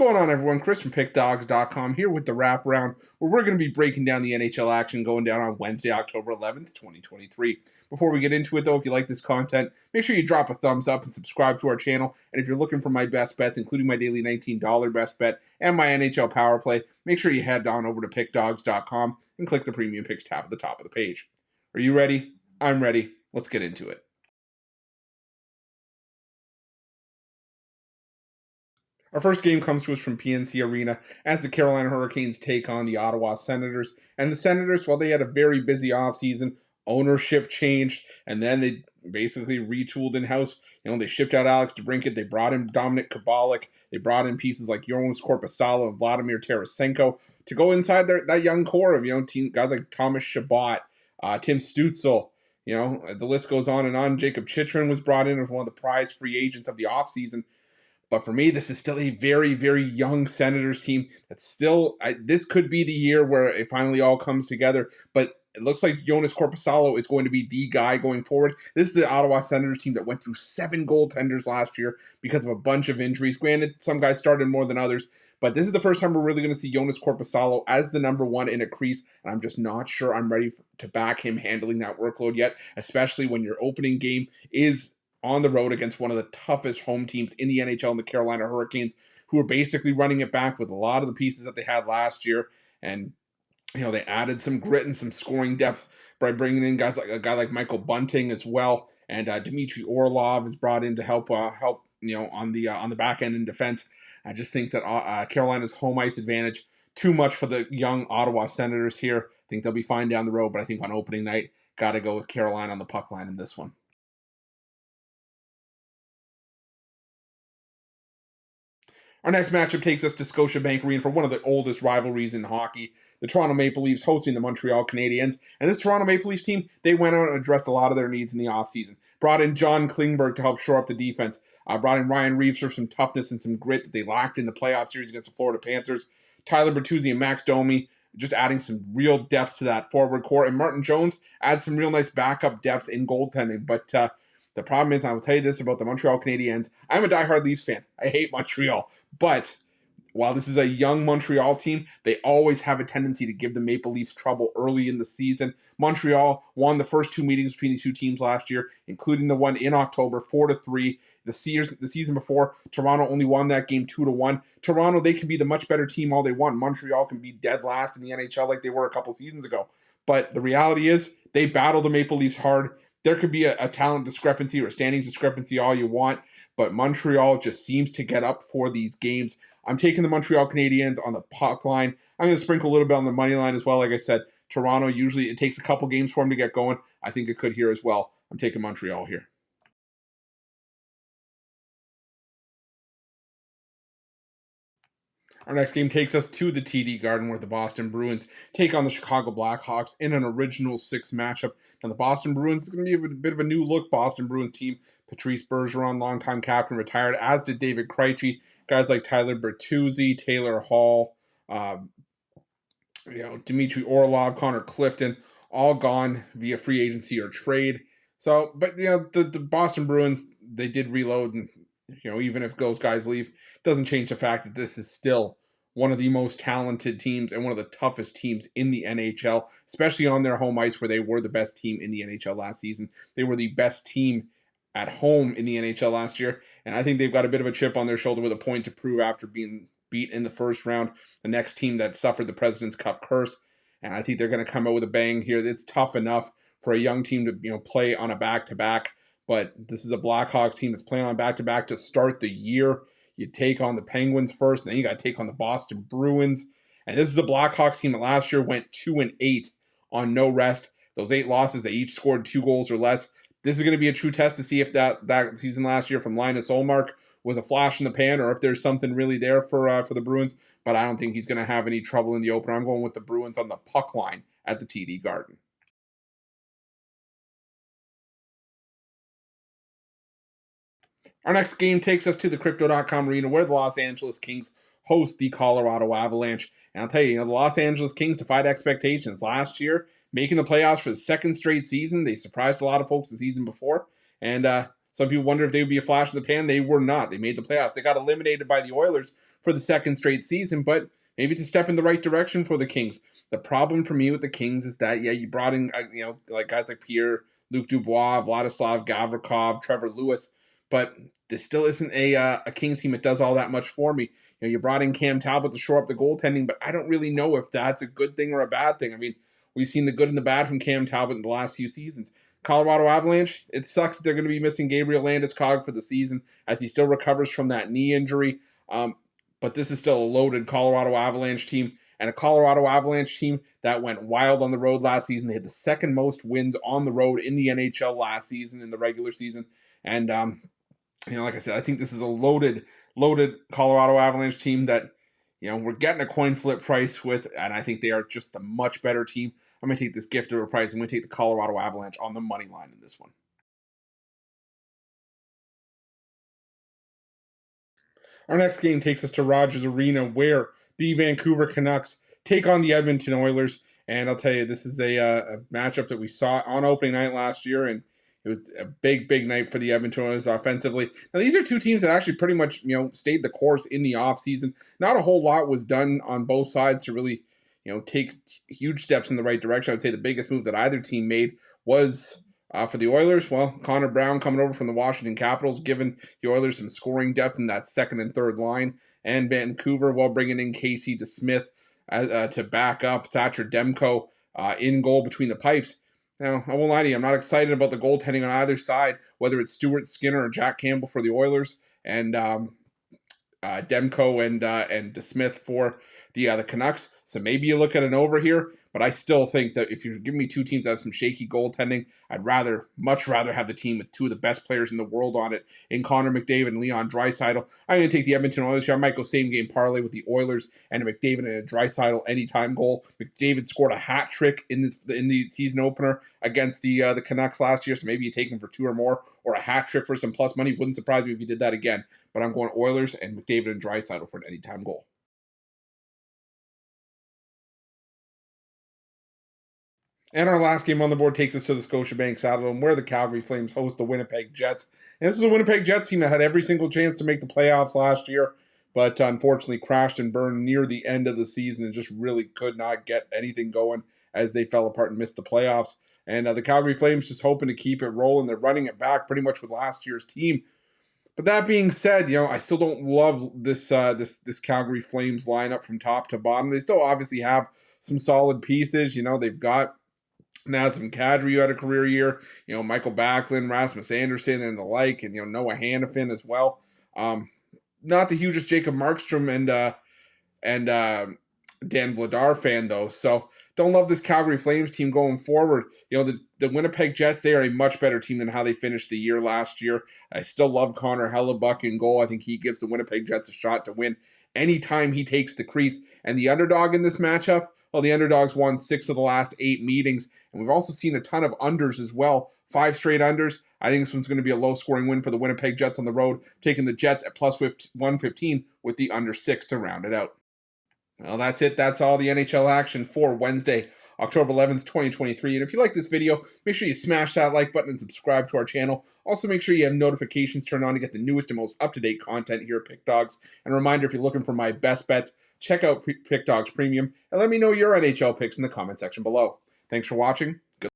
going on, everyone? Chris from Pickdawgz.com here with the Wraparound, where we're going to be breaking down the NHL action going down on Wednesday, October 11th, 2023. Before we get into it, though, if you like this content, make sure you drop a thumbs up and subscribe to our channel. And if you're looking for my best bets, including my daily $19 best bet and my NHL power play, make sure you head on over to Pickdawgz.com and click the Premium Picks tab at the top of the page. Are you ready? I'm ready. Let's get into it. Our first game comes to us from PNC Arena as the Carolina Hurricanes take on the Ottawa Senators. And the Senators, well, they had a very busy offseason. Ownership changed, and then they basically retooled in-house. They shipped out Alex DeBrincat. They brought in Dominic Kubalik. They brought in pieces like Yonas Korpisalo and Vladimir Tarasenko to go inside that young core of, guys like Thomas Chabot, Tim Stützle. The list goes on and on. Jacob Chychrun was brought in as one of the prize free agents of the offseason. But for me, this is still a very, very young Senators team. That's still, this could be the year where it finally all comes together. But it looks like Yonas Korpisalo is going to be the guy going forward. This is the Ottawa Senators team that went through 7 goaltenders last year because of a bunch of injuries. Granted, some guys started more than others. But this is the first time we're really going to see Yonas Korpisalo as the number one in a crease. And I'm just not sure I'm ready to back him handling that workload yet, especially when your opening game is on the road against one of the toughest home teams in the NHL, in the Carolina Hurricanes, who are basically running it back with a lot of the pieces that they had last year. And, they added some grit and some scoring depth by bringing in guys like a guy like Michael Bunting as well. And Dmitry Orlov is brought in to help on the back end in defense. I just think that Carolina's home ice advantage, too much for the young Ottawa Senators here. I think they'll be fine down the road, but I think on opening night, got to go with Carolina on the puck line in this one. Our next matchup takes us to Scotiabank Arena for one of the oldest rivalries in hockey. The Toronto Maple Leafs hosting the Montreal Canadiens. And this Toronto Maple Leafs team, they went out and addressed a lot of their needs in the offseason. Brought in John Klingberg to help shore up the defense. Brought in Ryan Reeves for some toughness and some grit that they lacked in the playoff series against the Florida Panthers. Tyler Bertuzzi and Max Domi just adding some real depth to that forward core. And Martin Jones adds some real nice backup depth in goaltending. But the problem is, I will tell you this about the Montreal Canadiens. I'm a diehard Leafs fan. I hate Montreal. But while this is a young Montreal team, they always have a tendency to give the Maple Leafs trouble early in the season. Montreal won the first 2 meetings between these two teams last year, including the one in October, 4-3. The season before, Toronto only won that game 2-1. Toronto, they can be the much better team all they want. Montreal can be dead last in the NHL like they were a couple seasons ago. But the reality is, they battle the Maple Leafs hard. There could be a talent discrepancy or a standings discrepancy all you want, but Montreal just seems to get up for these games. I'm taking the Montreal Canadiens on the puck line. I'm going to sprinkle a little bit on the money line as well. Like I said, Toronto, usually it takes a couple games for them to get going. I think it could here as well. I'm taking Montreal here. Our next game takes us to the TD Garden where the Boston Bruins take on the Chicago Blackhawks in an original 6 matchup. Now, the Boston Bruins is going to be a bit of a new look Boston Bruins team. Patrice Bergeron, longtime captain, retired, as did David Krejci. Guys like Tyler Bertuzzi, Taylor Hall, Dmitry Orlov, Connor Clifton, all gone via free agency or trade. So, but the Boston Bruins, they did reload, and even if those guys leave, doesn't change the fact that this is still one of the most talented teams and one of the toughest teams in the NHL, especially on their home ice where they were the best team in the NHL last season. They were the best team at home in the NHL last year, and I think they've got a bit of a chip on their shoulder with a point to prove after being beat in the first round, the next team that suffered the President's Cup curse, and I think they're going to come out with a bang here. It's tough enough for a young team to play on a back-to-back, but this is a Blackhawks team that's playing on back-to-back to start the year. You take on the Penguins first, and then you got to take on the Boston Bruins. And this is a Blackhawks team that last year went 2-8 on no rest. Those 8 losses, they each scored 2 goals or less. This is going to be a true test to see if that season last year from Linus Ullmark was a flash in the pan or if there's something really there for the Bruins. But I don't think he's going to have any trouble in the opener. I'm going with the Bruins on the puck line at the TD Garden. Our next game takes us to the Crypto.com arena where the Los Angeles Kings host the Colorado Avalanche. And I'll tell you, the Los Angeles Kings defied expectations last year, making the playoffs for the 2nd straight season. They surprised a lot of folks the season before. And some people wonder if they would be a flash in the pan. They were not. They made the playoffs. They got eliminated by the Oilers for the second straight season, but maybe it's a step in the right direction for the Kings. The problem for me with the Kings is that, yeah, you brought in, like guys like Pierre, Luc Dubois, Vladislav Gavrikov, Trevor Lewis, but this still isn't a Kings team that does all that much for me. You brought in Cam Talbot to shore up the goaltending, but I don't really know if that's a good thing or a bad thing. I mean, we've seen the good and the bad from Cam Talbot in the last few seasons. Colorado Avalanche, it sucks that they're going to be missing Gabriel Landeskog for the season as he still recovers from that knee injury. But this is still a loaded Colorado Avalanche team, and a Colorado Avalanche team that went wild on the road last season. They had the second most wins on the road in the NHL last season in the regular season. And, like I said, I think this is a loaded Colorado Avalanche team that, we're getting a coin flip price with, and I think they are just a much better team. I'm going to take this gift over price. I'm going to take the Colorado Avalanche on the money line in this one. Our next game takes us to Rogers Arena, where the Vancouver Canucks take on the Edmonton Oilers. And I'll tell you, this is a matchup that we saw on opening night last year, and it was a big night for the Edmonton Oilers offensively. Now, these are two teams that actually pretty much, stayed the course in the offseason. Not a whole lot was done on both sides to really, take huge steps in the right direction. I would say the biggest move that either team made was for the Oilers. Well, Connor Brown coming over from the Washington Capitals, giving the Oilers some scoring depth in that second and third line. And Vancouver, while bringing in Casey DeSmith to back up Thatcher Demko in goal between the pipes. Now, I won't lie to you, I'm not excited about the goaltending on either side, whether it's Stuart Skinner or Jack Campbell for the Oilers, and Demko and DeSmith for the Canucks. So maybe you look at an over here, but I still think that if you're giving me two teams that have some shaky goaltending, I'd much rather have the team with two of the best players in the world on it in Connor McDavid and Leon Draisaitl. I'm going to take the Edmonton Oilers here. I might go same game parlay with the Oilers and a McDavid and a Draisaitl anytime goal. McDavid scored a hat trick in the season opener against the Canucks last year, so maybe you take him for two or more, or a hat trick for some plus money. Wouldn't surprise me if you did that again. But I'm going Oilers and McDavid and Draisaitl for an anytime goal. And our last game on the board takes us to the Scotiabank Saddledome, where the Calgary Flames host the Winnipeg Jets. And this is a Winnipeg Jets team that had every single chance to make the playoffs last year, but unfortunately crashed and burned near the end of the season and just really could not get anything going as they fell apart and missed the playoffs. And the Calgary Flames just hoping to keep it rolling. They're running it back pretty much with last year's team. But that being said, I still don't love this Calgary Flames lineup from top to bottom. They still obviously have some solid pieces. They've got Nazem Kadri, who had a career year, Michael Backlund, Rasmus Anderson, and the like, and Noah Hannafin as well. Not the hugest Jacob Markstrom and Dan Vladar fan though, so don't love this Calgary Flames team going forward. The Winnipeg Jets, they are a much better team than how they finished the year last year. I still love Connor Hellebuck in goal. I think he gives the Winnipeg Jets a shot to win anytime he takes the crease. And the underdog in this matchup, well, the underdogs won 6 of the last 8 meetings. And we've also seen a ton of unders as well. 5 straight unders. I think this one's going to be a low-scoring win for the Winnipeg Jets on the road, taking the Jets at plus 115 with the under 6 to round it out. Well, that's it. That's all the NHL action for Wednesday, October 11th, 2023. And if you like this video, make sure you smash that like button and subscribe to our channel. Also, make sure you have notifications turned on to get the newest and most up-to-date content here at Pick Dawgz. And a reminder, if you're looking for my best bets, check out Pick Dawgz Premium and let me know your NHL picks in the comment section below. Thanks for watching.